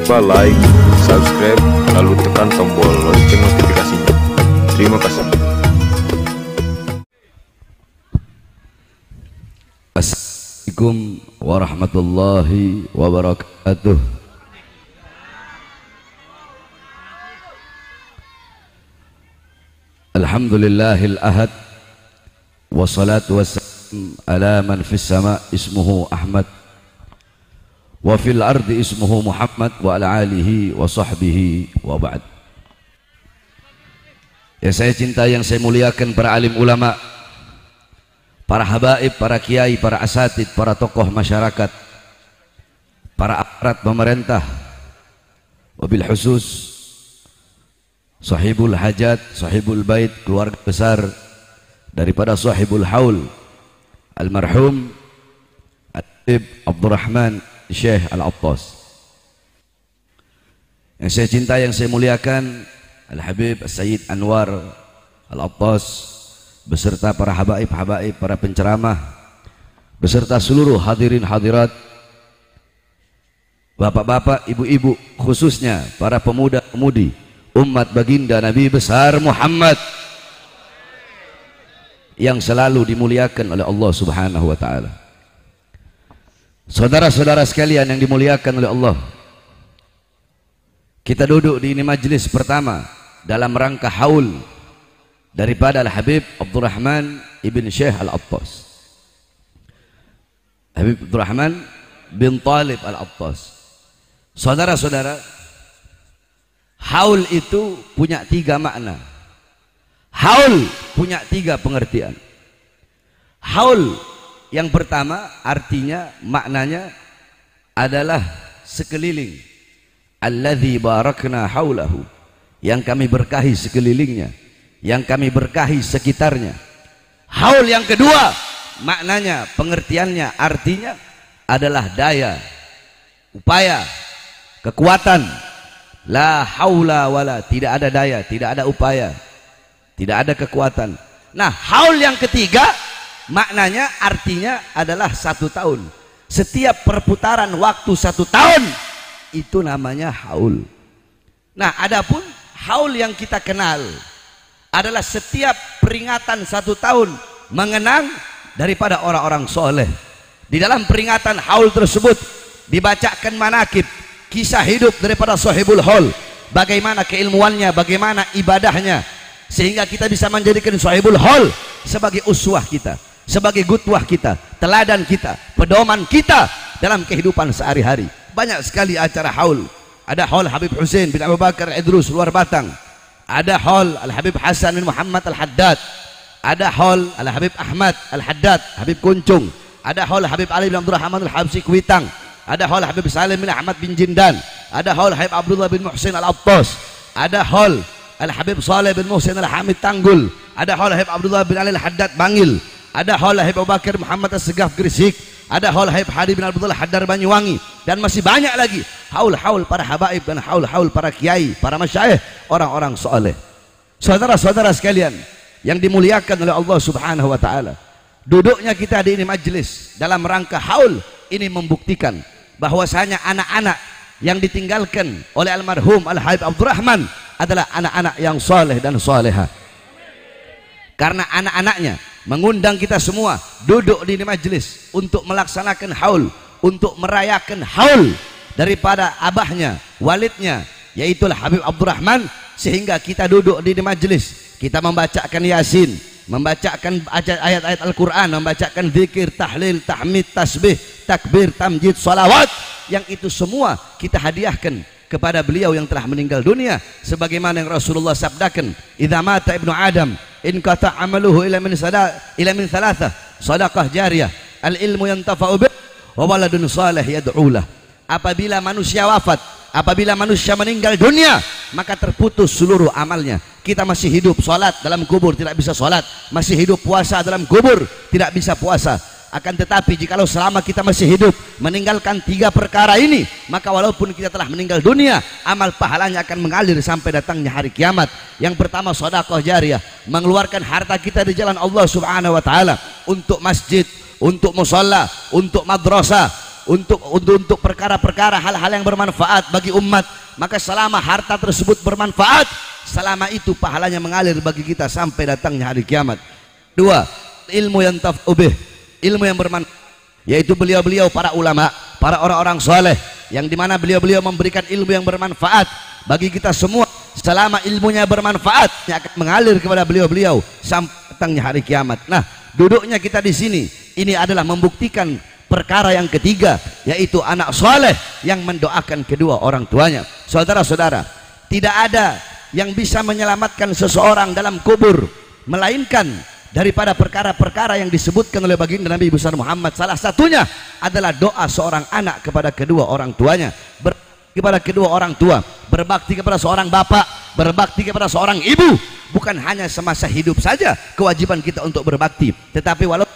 lupa like, subscribe, lalu tekan tombol lonceng notifikasinya. Terima kasih. Assalamualaikum warahmatullahi wabarakatuh. Alhamdulillahil ahad, wassalatu wassalam ala man fis sama ismuhu Ahmad wa fil ardi ismuhu Muhammad wa ala alihi wa sahbihi wa ba'd. Yang saya cintai, yang saya muliakan, para alim ulama, para habaib, para kiai, para asatid, para tokoh masyarakat, para aparat pemerintah, wabil khusus sahibul hajat, sahibul bait, keluarga besar daripada sahibul haul almarhum Habib Abdurrahman Syekh Al-Attas. Yang saya cintai, yang saya muliakan, Al-Habib Sayyid Anwar Al-Attas beserta para habaib-habaib, para penceramah, beserta seluruh hadirin hadirat, bapak-bapak, ibu-ibu, khususnya para pemuda-pemudi umat baginda Nabi besar Muhammad yang selalu dimuliakan oleh Allah Subhanahu wa taala. Saudara-saudara sekalian yang dimuliakan oleh Allah, kita duduk di ini majelis pertama dalam rangka haul daripada Al-Habib Abdurrahman ibn Syekh Al-Attas, Habib Abdurrahman bin Talib Al-Attas. Saudara-saudara, haul itu punya tiga makna. Haul punya tiga pengertian. Haul yang pertama artinya, maknanya adalah sekeliling. Alladzi barakna haulahu, yang kami berkahi sekelilingnya, yang kami berkahi sekitarnya. Haul yang kedua maknanya, pengertiannya, artinya adalah daya, upaya, kekuatan. La haula wala, tidak ada daya, tidak ada upaya, tidak ada kekuatan. Nah, haul yang ketiga maknanya, artinya adalah 1 tahun. Setiap perputaran waktu 1 tahun itu namanya haul. Nah, adapun haul yang kita kenal adalah setiap peringatan 1 tahun mengenang daripada orang-orang soleh. Di dalam peringatan haul tersebut dibacakan manakib, kisah hidup daripada sahibul haul, bagaimana keilmuannya, bagaimana ibadahnya, sehingga kita bisa menjadikan sahibul haul sebagai uswah kita, sebagai gutwah kita, teladan kita, pedoman kita dalam kehidupan sehari-hari. Banyak sekali acara haul. Ada haul Habib Hussein bin Abu Bakar Idrus luar Batang, ada haul Al-Habib Hasan bin Muhammad Al-Haddad, ada haul Al-Habib Ahmad Al-Haddad Habib Kuncung, ada haul Habib Ali bin Abdurrahman Al-Habsi Kuitang, ada haul Habib Salim bin Ahmad bin Jindan, ada haul Habib Abdullah bin Muhsin Al-Attas, ada haul Al-Habib Saleh bin Muhsin Al-Hamid Tanggul, ada haul Habib Abdullah bin Ali Al-Haddad Bangil, ada haul Habib Abu Bakar Muhammad As-Segaf Gresik, ada haul Habib Hadi bin Abdullah Haddar Banyuwangi, dan masih banyak lagi haul-haul para habaib dan haul-haul para kiai, para masyayikh, orang-orang soleh. Saudara-saudara sekalian yang dimuliakan oleh Allah Subhanahu wa taala, duduknya kita di ini majelis dalam rangka haul ini membuktikan bahwasanya anak-anak yang ditinggalkan oleh almarhum Al-Habib Abdurrahman adalah anak-anak yang soleh dan soleha. Karena anak-anaknya mengundang kita semua duduk di majelis untuk melaksanakan haul, untuk merayakan haul daripada abahnya, walidnya, yaitu Habib Abdurrahman, sehingga kita duduk di majelis, kita membacakan Yasin, membacakan ayat-ayat Al-Quran, membacakan zikir, tahlil, tahmid, tasbih, takbir, tamjid, salawat, yang itu semua kita hadiahkan kepada beliau yang telah meninggal dunia, sebagaimana yang Rasulullah sabdakan, idza mata ibnu Adam in qata amaluhu ila min thalathah, sadaqah jariyah, al ilmu yantafa'u bih, wa waladun salih yad'u lah. Apabila manusia wafat, apabila manusia meninggal dunia, maka terputus seluruh amalnya. Kita masih hidup, salat dalam kubur tidak bisa salat, masih hidup puasa dalam kubur tidak bisa puasa. Akan tetapi jikalau selama kita masih hidup meninggalkan 3 perkara ini, maka walaupun kita telah meninggal dunia, amal pahalanya akan mengalir sampai datangnya hari kiamat. Yang pertama, sedekah jariyah, mengeluarkan harta kita di jalan Allah Subhanahu wa taala, untuk masjid, untuk musalla, untuk madrasah, untuk perkara-perkara hal-hal yang bermanfaat bagi umat, maka selama harta tersebut bermanfaat, selama itu pahalanya mengalir bagi kita sampai datangnya hari kiamat. Dua, ilmu yang taf'ubih, ilmu yang bermanfaat, yaitu beliau-beliau para ulama, para orang-orang soleh, yang dimana beliau-beliau memberikan ilmu yang bermanfaat bagi kita semua. Selama ilmunya bermanfaat, yang akan mengalir kepada beliau-beliau sampai datangnya hari kiamat. Nah, duduknya kita di sini ini adalah membuktikan perkara yang ketiga, yaitu anak soleh yang mendoakan kedua orang tuanya. Saudara-saudara, tidak ada yang bisa menyelamatkan seseorang dalam kubur melainkan daripada perkara-perkara yang disebutkan oleh baginda Nabi besar Muhammad. Salah satunya adalah doa seorang anak kepada kedua orang tuanya, kepada kedua orang tua, berbakti kepada seorang bapak, berbakti kepada seorang ibu. Bukan hanya semasa hidup saja kewajiban kita untuk berbakti, tetapi walau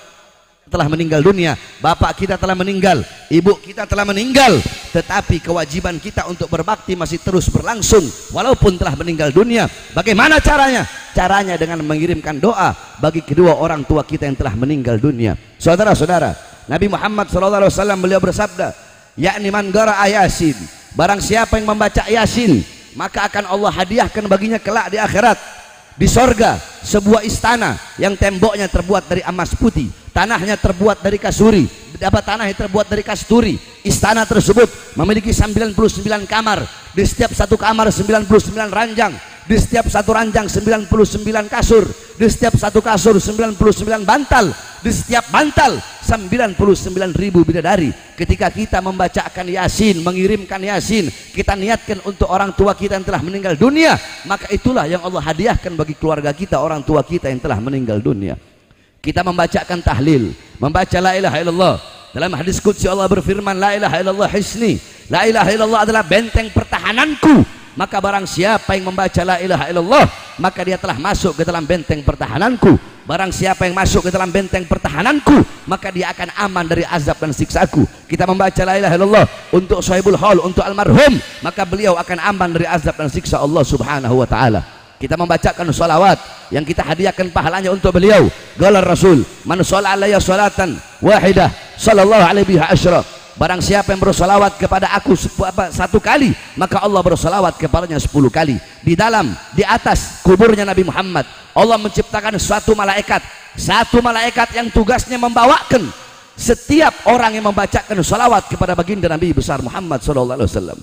telah meninggal dunia, bapak kita telah meninggal, ibu kita telah meninggal, tetapi kewajiban kita untuk berbakti masih terus berlangsung walaupun telah meninggal dunia. Bagaimana caranya? Caranya dengan mengirimkan doa bagi kedua orang tua kita yang telah meninggal dunia. Saudara-saudara, Nabi Muhammad SAW beliau bersabda, yakni man qara'a Yasin, barang siapa yang membaca Yasin, maka akan Allah hadiahkan baginya kelak di akhirat, di sorga, sebuah istana yang temboknya terbuat dari emas putih, tanahnya terbuat dari kasuri, tanahnya terbuat dari kasturi. Istana tersebut memiliki 99 kamar, di setiap satu kamar 99 ranjang, di setiap satu ranjang 99 kasur, di setiap satu kasur 99 bantal, di setiap bantal 99.000 bidadari. Ketika kita membacakan Yasin, mengirimkan Yasin, kita niatkan untuk orang tua kita yang telah meninggal dunia, maka itulah yang Allah hadiahkan bagi keluarga kita, orang tua kita yang telah meninggal dunia. Kita membacakan tahlil, membaca la ilaha illallah. Dalam hadis qudsi Allah berfirman, la ilaha illallah hisni, la ilaha illallah adalah benteng pertahananku. Maka barang siapa yang membaca la ilaha illallah, maka dia telah masuk ke dalam benteng pertahananku. Barang siapa yang masuk ke dalam benteng pertahananku, maka dia akan aman dari azab dan siksaku. Kita membaca la ilaha illallah untuk sahibul haul, untuk almarhum, maka beliau akan aman dari azab dan siksa Allah subhanahu wa ta'ala. Kita membacakan salawat yang kita hadiahkan pahalanya untuk beliau. Qala Rasul, man shalla alayya salatan wahidah sallallahu alaihi asyra. Barang siapa yang bersolawat kepada aku satu kali, maka Allah bersolawat kepadanya 10 kali. Di atas kuburnya Nabi Muhammad, Allah menciptakan satu malaikat yang tugasnya membawakan setiap orang yang membacakan solawat kepada baginda Nabi besar Muhammad SAW.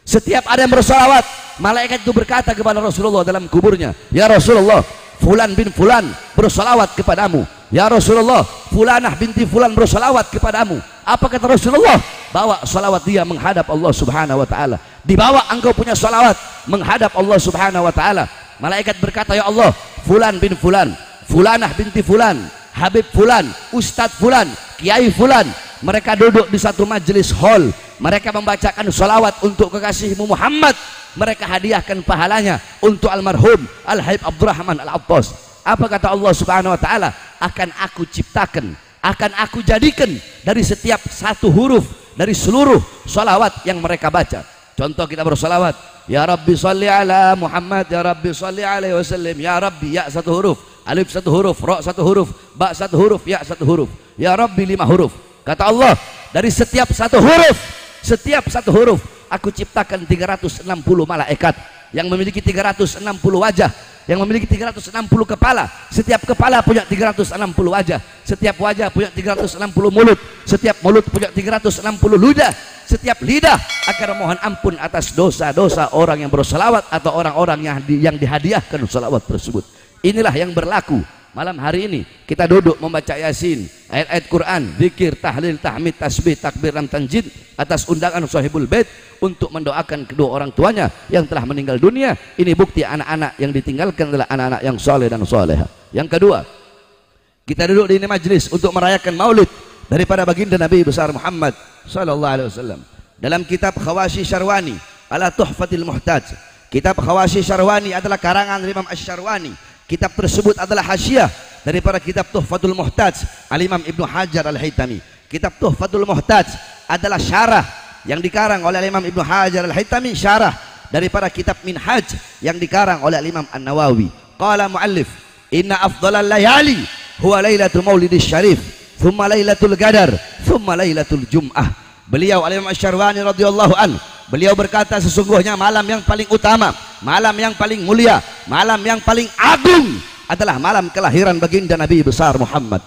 Setiap ada yang bersolawat, malaikat itu berkata kepada Rasulullah dalam kuburnya, ya Rasulullah, fulan bin fulan bersolawat kepadamu. Ya Rasulullah, fulanah binti fulan bersolawat kepadamu. Apa kata Rasulullah? Bawa solawat dia menghadap Allah subhanahu wa ta'ala. Dibawa engkau punya solawat menghadap Allah subhanahu wa ta'ala. Malaikat berkata, ya Allah, fulan bin fulan, fulanah binti fulan, habib fulan, ustadz fulan, kiai fulan, mereka duduk di satu majelis hall, mereka membacakan solawat untuk kekasihmu Muhammad, mereka hadiahkan pahalanya untuk almarhum Al-Habib Abdurrahman Al-Attas. Apa kata Allah subhanahu wa ta'ala? Akan aku ciptakan, akan aku jadikan dari setiap satu huruf dari seluruh solawat yang mereka baca. Contoh kita bersolawat, ya Rabbi salli ala Muhammad, ya Rabbi salli alaihi wasallam. Ya Rabbi, ya satu huruf, alif satu huruf, ro satu huruf, ba satu huruf, ya satu huruf. Ya Rabbi 5 huruf. Kata Allah, dari setiap satu huruf aku ciptakan 360 malaikat yang memiliki 360 wajah, yang memiliki 360 kepala. Setiap kepala punya 360 wajah, setiap wajah punya 360 mulut, setiap mulut punya 360 lidah, setiap lidah akan memohon ampun atas dosa-dosa orang yang bersolawat atau orang-orang yang dihadiahkan solawat tersebut. Inilah yang berlaku malam hari ini. Kita duduk membaca Yasin, ayat-ayat Quran, zikir, tahlil, tahmid, tasbih, takbir, dan tanjid atas undangan sahibul bait untuk mendoakan kedua orang tuanya yang telah meninggal dunia. Ini bukti anak-anak yang ditinggalkan adalah anak-anak yang soleh dan soleha. Yang kedua, kita duduk di ini majlis untuk merayakan maulid daripada baginda Nabi besar Muhammad sallallahu alaihi wasallam. Dalam kitab Khawashi Syarwani ala Tuhfatil Muhtaj, kitab Khawashi Syarwani adalah karangan Imam Asy-Syarwani. Kitab tersebut adalah hasyiah daripada kitab Tuhfatul Muhtaj Al-Imam Ibnu Hajar Al-Haytami. Kitab Tuhfatul Muhtaj adalah syarah yang dikarang oleh Imam Ibnu Hajar Al-Haytami, syarah daripada kitab Minhaj yang dikarang oleh Imam An-Nawawi. Qala muallif, inna afdhalal layali huwa lailatul maulidis syarif, thumma lailatul qadar, thumma lailatul jum'ah. Beliau Al-Imam Asy-Syarwani radhiyallahu an, beliau berkata sesungguhnya malam yang paling utama, malam yang paling mulia, malam yang paling agung adalah malam kelahiran baginda Nabi besar Muhammad.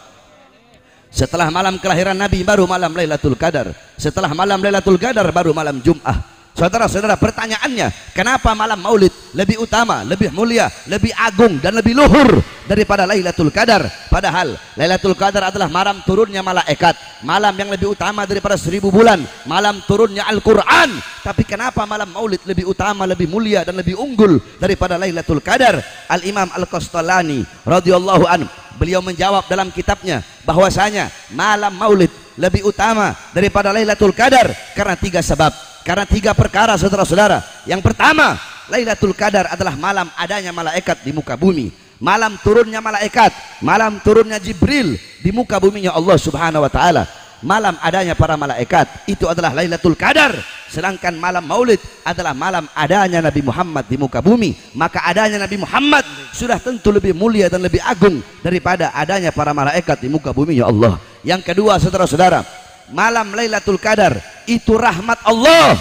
Setelah malam kelahiran Nabi baru malam Lailatul Qadar. Setelah malam Lailatul Qadar baru malam Jum'ah. Saudara-saudara, pertanyaannya, kenapa malam Maulid lebih utama, lebih mulia, lebih agung dan lebih luhur daripada Lailatul Qadar? Padahal Lailatul Qadar adalah malam turunnya malaikat, malam yang lebih utama daripada 1000 bulan, malam turunnya Al-Qur'an. Tapi kenapa malam Maulid lebih utama, lebih mulia dan lebih unggul daripada Lailatul Qadar? Al-Imam Al-Qastalani radhiyallahu anhu, beliau menjawab dalam kitabnya bahwasanya malam Maulid lebih utama daripada Lailatul Qadar karena 3 sebab. Karena 3 perkara, saudara-saudara. Yang pertama, Lailatul Qadar adalah malam adanya malaikat di muka bumi, malam turunnya malaikat, malam turunnya Jibril di muka buminya Allah Subhanahu wa taala. Malam adanya para malaikat itu adalah Lailatul Qadar. Sedangkan malam Maulid adalah malam adanya Nabi Muhammad di muka bumi. Maka adanya Nabi Muhammad sudah tentu lebih mulia dan lebih agung daripada adanya para malaikat di muka bumi ya Allah. Yang kedua, saudara-saudara, malam Lailatul Qadar itu rahmat Allah,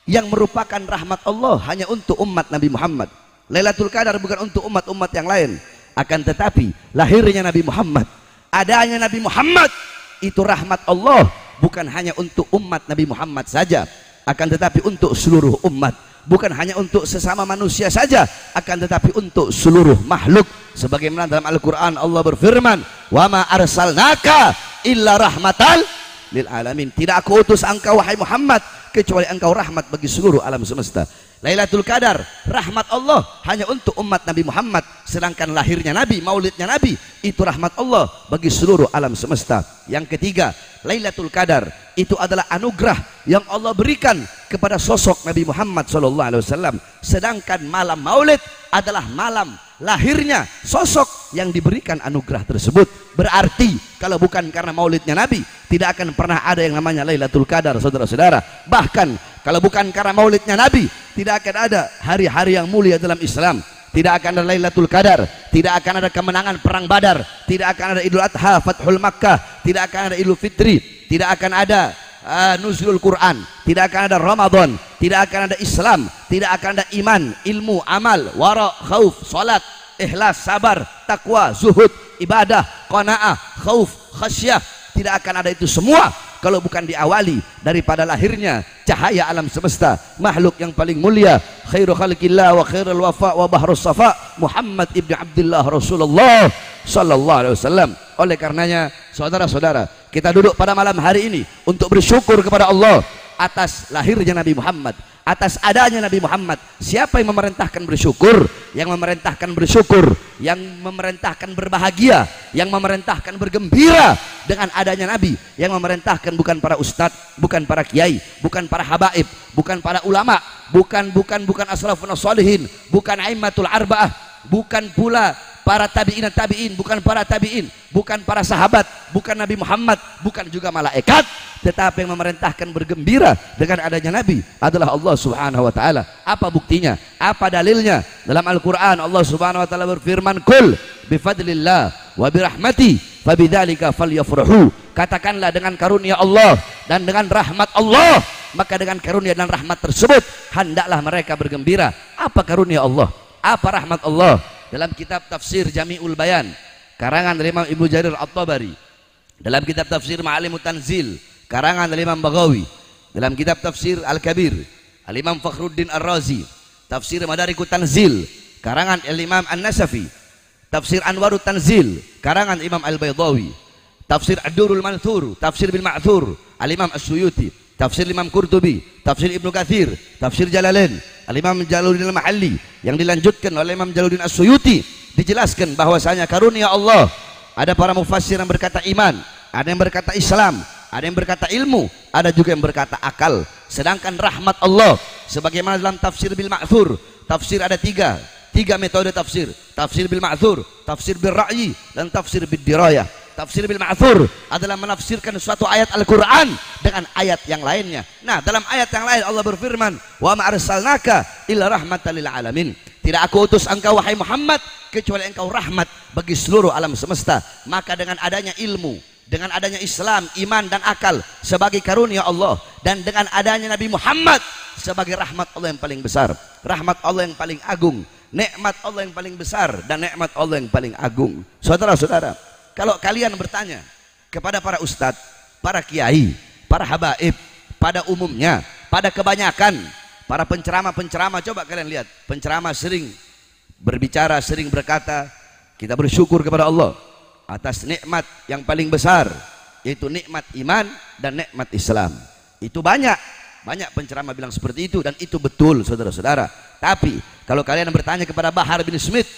yang merupakan rahmat Allah hanya untuk umat Nabi Muhammad. Lailatul Qadar bukan untuk umat-umat yang lain. Akan tetapi lahirnya Nabi Muhammad, adanya Nabi Muhammad itu rahmat Allah, bukan hanya untuk umat Nabi Muhammad saja, akan tetapi untuk seluruh umat. Bukan hanya untuk sesama manusia saja, akan tetapi untuk seluruh makhluk. Sebagaimana dalam Al-Quran Allah berfirman, wa ma arsalnaka illa rahmatal lil alamin. Tidak aku utus engkau wahai Muhammad kecuali engkau rahmat bagi seluruh alam semesta. Lailatul Qadar rahmat Allah hanya untuk umat Nabi Muhammad, sedangkan lahirnya Nabi, maulidnya Nabi itu rahmat Allah bagi seluruh alam semesta. Yang ketiga, Lailatul Qadar itu adalah anugerah yang Allah berikan kepada sosok Nabi Muhammad SAW. Sedangkan malam maulid adalah malam lahirnya sosok yang diberikan anugerah tersebut. Berarti kalau bukan karena maulidnya Nabi, tidak akan pernah ada yang namanya Lailatul Qadar, saudara-saudara. Bahkan kalau bukan karena maulidnya Nabi, tidak akan ada hari-hari yang mulia dalam Islam. Tidak akan ada Lailatul Qadar, tidak akan ada kemenangan perang Badar, tidak akan ada Idul Adha, Fathul Makkah, tidak akan ada Idul Fitri, tidak akan ada Nuzulul Quran, tidak akan ada Ramadan, tidak akan ada Islam, tidak akan ada iman, ilmu, amal, wara, khauf, salat, ikhlas, sabar, takwa, zuhud, ibadah, qanaah, khauf, khasyah. Tidak akan ada itu semua kalau bukan diawali daripada lahirnya cahaya alam semesta, makhluk yang paling mulia, khairu khalqillah wa khairul wafa wa bahrus safa, Muhammad ibn Abdullah Rasulullah sallallahu alaihi wasallam. Oleh karenanya, saudara-saudara, kita duduk pada malam hari ini untuk bersyukur kepada Allah atas lahirnya Nabi Muhammad, atas adanya Nabi Muhammad. Siapa yang memerintahkan bersyukur? Yang memerintahkan bersyukur, yang memerintahkan berbahagia, yang memerintahkan bergembira dengan adanya Nabi, yang memerintahkan bukan para ustadz, bukan para kiai, bukan para habaib, bukan para ulama, bukan asrafun sholihin, bukan aimatul arba'ah, bukan pula para tabi'in, bukan para tabi'in, bukan para sahabat, bukan Nabi Muhammad, bukan juga malaikat, tetapi yang memerintahkan bergembira dengan adanya Nabi adalah Allah Subhanahu wa taala. Apa buktinya? Apa dalilnya? Dalam Al-Qur'an Allah Subhanahu wa taala berfirman, "Qul bifadlillah wa birahmati fabidzalika falyafrahu." Katakanlah dengan karunia Allah dan dengan rahmat Allah, maka dengan karunia dan rahmat tersebut hendaklah mereka bergembira. Apa karunia Allah? Apa rahmat Allah? Dalam kitab tafsir Jami'ul Bayan karangan dari Imam Ibnu Jarir At-Tabari, dalam kitab tafsir Ma'alimut Tanzil karangan dari Imam Baghawi, dalam kitab tafsir Al-Kabir Al-Imam Fakhruddin Ar-Razi, tafsir Madarikut Tanzil karangan Al-Imam An-Nasafi, tafsir Anwarut Tanzil karangan Imam Al-Baydawi, tafsir Ad-Durrul Manthur, tafsir bil Ma'thur Al-Imam As-Suyuti, tafsir Imam Qurtubi, tafsir Ibnu Katsir, tafsir Jalalain Al-Imam Jalaluddin Al-Mahalli, yang dilanjutkan oleh Imam Jalaluddin As-Suyuti, dijelaskan bahwasanya karunia Allah. Ada para mufassir yang berkata iman, ada yang berkata Islam, ada yang berkata ilmu, ada juga yang berkata akal. Sedangkan rahmat Allah, sebagaimana dalam tafsir bil Ma'thur, tafsir ada tiga metode tafsir: tafsir bil Ma'thur, tafsir bil Ra'yi, dan tafsir bil Dirayah. Tafsir bil Ma'thur adalah menafsirkan suatu ayat Al-Quran dengan ayat yang lainnya. Nah, dalam ayat yang lain Allah berfirman, wa ma arsalnaka illa rahmatan lil alamin. Tidak aku utus engkau wahai Muhammad kecuali engkau rahmat bagi seluruh alam semesta. Maka dengan adanya ilmu, dengan adanya Islam, iman dan akal sebagai karunia Allah, dan dengan adanya Nabi Muhammad sebagai rahmat Allah yang paling besar, rahmat Allah yang paling agung, nikmat Allah yang paling besar, dan nikmat Allah yang paling agung. Saudara-saudara, kalau kalian bertanya kepada para ustadz, para kiai, para habaib, pada umumnya, pada kebanyakan para penceramah-penceramah, coba kalian lihat, penceramah sering berbicara, sering berkata, kita bersyukur kepada Allah atas nikmat yang paling besar, yaitu nikmat iman dan nikmat Islam. Itu banyak penceramah bilang seperti itu, dan itu betul, saudara-saudara. Tapi kalau kalian bertanya kepada Bahar bin Smith,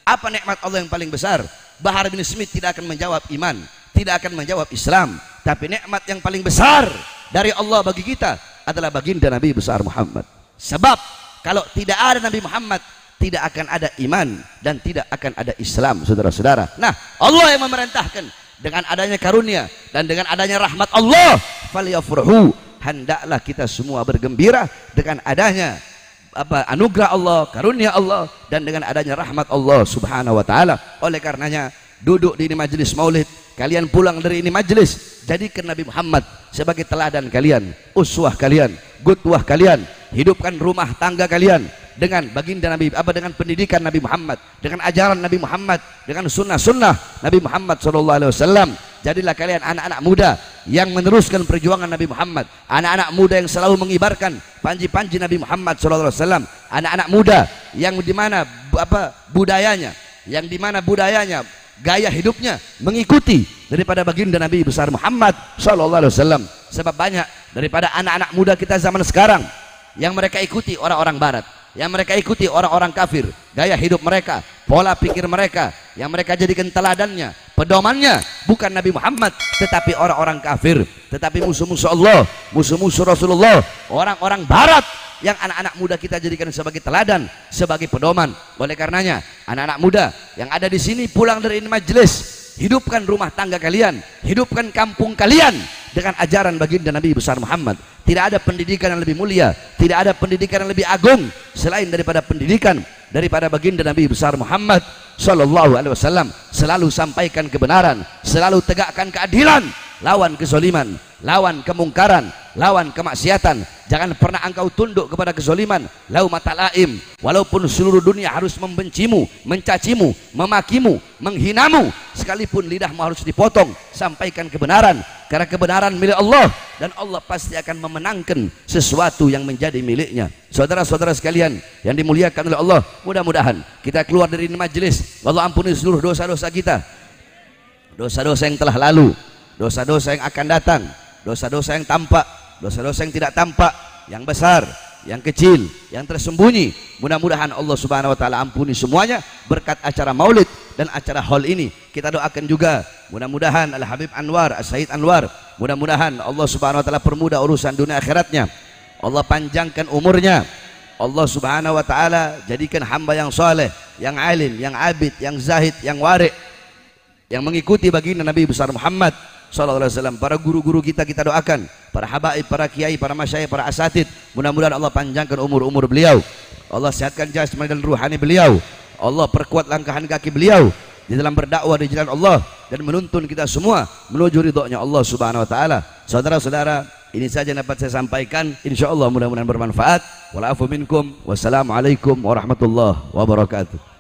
apa nikmat Allah yang paling besar, Bahar bin Smith tidak akan menjawab iman, tidak akan menjawab Islam. Tapi nikmat yang paling besar dari Allah bagi kita adalah baginda Nabi besar Muhammad. Sebab kalau tidak ada Nabi Muhammad, tidak akan ada iman dan tidak akan ada Islam, saudara-saudara. Nah, Allah yang memerintahkan dengan adanya karunia dan dengan adanya rahmat Allah, falyafrahu, hendaklah kita semua bergembira dengan adanya anugerah Allah, karunia Allah, dan dengan adanya rahmat Allah subhanahu wa ta'ala. Oleh karenanya, duduk di ini majelis maulid, kalian pulang dari ini majelis, jadikan Nabi Muhammad sebagai teladan kalian, uswah kalian, qudwah kalian. Hidupkan rumah tangga kalian dengan baginda Nabi, dengan pendidikan Nabi Muhammad, dengan ajaran Nabi Muhammad, dengan sunnah-sunnah Nabi Muhammad SAW. Jadilah kalian anak-anak muda yang meneruskan perjuangan Nabi Muhammad, anak-anak muda yang selalu mengibarkan panji-panji Nabi Muhammad SAW, anak-anak muda yang dimana budayanya, gaya hidupnya mengikuti daripada baginda Nabi besar Muhammad SAW. Sebab banyak daripada anak-anak muda kita zaman sekarang yang mereka ikuti orang-orang barat, yang mereka ikuti orang-orang kafir, gaya hidup mereka, pola pikir mereka, yang mereka jadikan teladannya, pedomannya bukan Nabi Muhammad, tetapi orang-orang kafir, tetapi musuh-musuh Allah, musuh-musuh Rasulullah, orang-orang barat yang anak-anak muda kita jadikan sebagai teladan, sebagai pedoman. Oleh karenanya, anak-anak muda yang ada di sini pulang dari ini majelis, hidupkan rumah tangga kalian, hidupkan kampung kalian dengan ajaran baginda Nabi besar Muhammad. Tidak ada pendidikan yang lebih mulia, tidak ada pendidikan yang lebih agung selain daripada pendidikan daripada baginda Nabi besar Muhammad sallallahu alaihi wasallam. Selalu sampaikan kebenaran, selalu tegakkan keadilan, lawan kezaliman, lawan kemungkaran, lawan kemaksiatan. Jangan pernah engkau tunduk kepada kezaliman, laumatal laim, walaupun seluruh dunia harus membencimu, mencacimu, memakimu, menghinamu, sekalipun lidahmu harus dipotong. Sampaikan kebenaran, karena kebenaran milik Allah, dan Allah pasti akan memenangkan sesuatu yang menjadi miliknya. Saudara-saudara sekalian yang dimuliakan oleh Allah, mudah-mudahan kita keluar dari ini majelis, Allah ampuni seluruh dosa-dosa kita, dosa-dosa yang telah lalu, dosa-dosa yang akan datang, dosa-dosa yang tampak, dosa-dosa yang tidak tampak, yang besar, yang kecil, yang tersembunyi. Mudah-mudahan Allah subhanahu wa ta'ala ampuni semuanya berkat acara maulid dan acara hall ini. Kita doakan juga mudah-mudahan Al-Habib Anwar, As-Sayyid Anwar, mudah-mudahan Allah subhanahu wa ta'ala permudah urusan dunia akhiratnya, Allah panjangkan umurnya, Allah subhanahu wa ta'ala jadikan hamba yang soleh, yang alim, yang abid, yang zahid, yang wari', yang mengikuti baginda Nabi besar Muhammad sallallahu alaihi wasallam. Para guru-guru kita doakan, para habaib, para kiai, para masyayikh, para asatid, mudah-mudahan Allah panjangkan umur-umur beliau, Allah sehatkan jasmani dan ruhani beliau, Allah perkuat langkahan kaki beliau di dalam berdakwah di jalan Allah dan menuntun kita semua menuju ridhonya Allah subhanahu wa ta'ala. Saudara-saudara, ini saja yang dapat saya sampaikan, insyaallah mudah-mudahan bermanfaat. Wal afu minkum, wassalamualaikum warahmatullahi wabarakatuh.